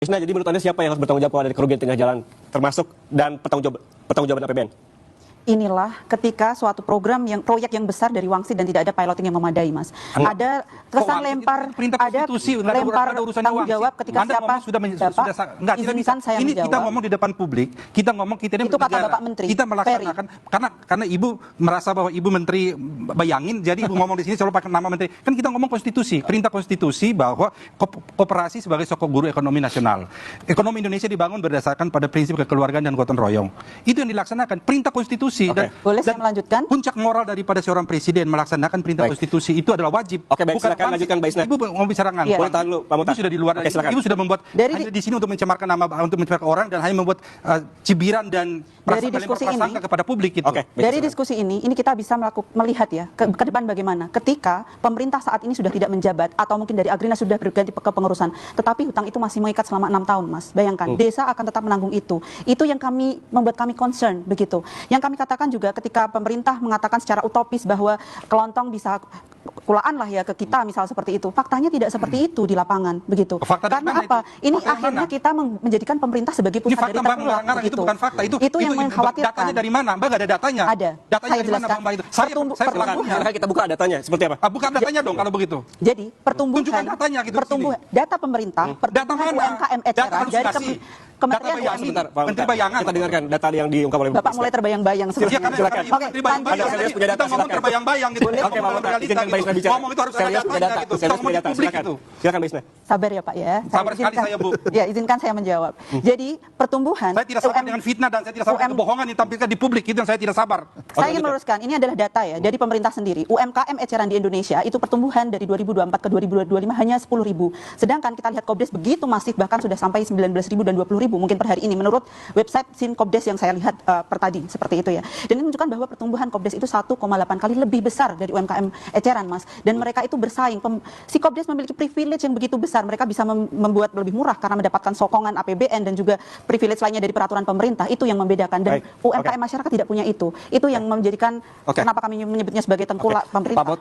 Isna, jadi menurut Anda siapa yang harus bertanggung jawab dari kerugian tengah jalan, termasuk dan pertanggungjawaban APBN? Inilah ketika suatu proyek yang besar dari Wangsit dan tidak ada piloting yang memadai, Mas. Ada kesan lempar, ada lempar tanggung jawab ketika siapa Bapak izinkan saya menjawab. Kita ngomong di depan publik, kita ngomong kita ini itu kata Bapak Menteri. Kita melaksanakan karena Ibu merasa bahwa Ibu Menteri bayangin, jadi Ibu ngomong di sini selalu pakai nama Menteri. Kan kita ngomong konstitusi, perintah konstitusi bahwa koperasi sebagai sokok guru ekonomi nasional. Ekonomi Indonesia dibangun berdasarkan pada prinsip kekeluargaan dan gotong royong. Itu yang dilaksanakan, perintah konstitusi. Okay. Boleh saya melanjutkan? Puncak moral daripada seorang presiden melaksanakan perintah konstitusi itu adalah wajib. Oke, baik, silakan lanjutkan Mbak Isna. Ibu mau bicara ngangkut. Boleh tahan dulu, Pak Muhtar. Ibu sudah di luar. Oke, silakan. Ibu sudah membuat hanya di sini untuk mencemarkan nama, untuk mencemarkan orang dan hanya membuat cibiran dan prasangka kepada publik itu. Oke, dari diskusi ini kita bisa melihat ya ke depan bagaimana ketika pemerintah saat ini sudah tidak menjabat atau mungkin dari Agrina sudah berganti ke pengurusan, tetapi hutang itu masih mengikat selama 6 tahun, Mas. Bayangkan, desa akan tetap menanggung itu. Itu yang membuat kami concern begitu. Yang kami katakan juga ketika pemerintah mengatakan secara utopis bahwa kelontong bisa kulaan lah ya ke kita misal seperti itu. Faktanya tidak seperti itu di lapangan begitu. Karena apa? Ini akhirnya kita menjadikan pemerintah sebagai pusat dari terkulak begitu. Itu bukan fakta. Itu yang mengkhawatirkan. Datanya dari mana? Mbak nggak ada datanya. Ada. Datanya Saya dari mana, jelaskan. Mbak itu? Silakan kita buka datanya seperti apa? Bukan datanya dong kalau begitu. Jadi pertumbuhan Tunjukkan datanya gitu. Data pemerintah, Data mana? UMKM eceran dari Kementerian Sebentar, Pak Menteri Bayangan. Kita dengarkan data yang diungkap oleh Bapak mulai terbayang-bayang Silakan. Oke, kita ngomong terbayang-bayang gitu. Oke, Pak Muhtar, izinkan Mbak Isna bicara. Ngomong itu harus ada datanya gitu. Serius punya data, silakan. Silakan Mbak Isna. Sabar ya Pak ya. Sabar sekali saya, Bu. Ya, izinkan saya menjawab. Jadi pertumbuhan Saya tidak sabar dengan fitnah dan saya tidak sabar dengan kebohongan yang ditampilkan di publik, itu yang saya tidak sabar. Saya ingin meluruskan, ini adalah data ya dari pemerintah sendiri. UMKM eceran di Indonesia itu pertumbuhan dari 2024 ke 2025 hanya 10.000. Sedangkan kita lihat Kobdes begitu masif, bahkan sudah sampai 19.000 dan 20.000 mungkin per hari ini menurut website Sin Kobdes yang saya lihat per tadi seperti itu ya. Dan ini menunjukkan bahwa pertumbuhan Kobdes itu 1,8 kali lebih besar dari UMKM eceran, Mas. Dan mereka itu bersaing. Si Kobdes memiliki privilege yang begitu besar. Mereka bisa membuat lebih murah karena mendapatkan sokongan APBN dan juga privilege lainnya dari peraturan pemerintah. Itu yang membedakan. Dan UMKM masyarakat tidak punya itu. Itu yang menjadikan kenapa kami menyebutnya sebagai tengkulak pemerintah.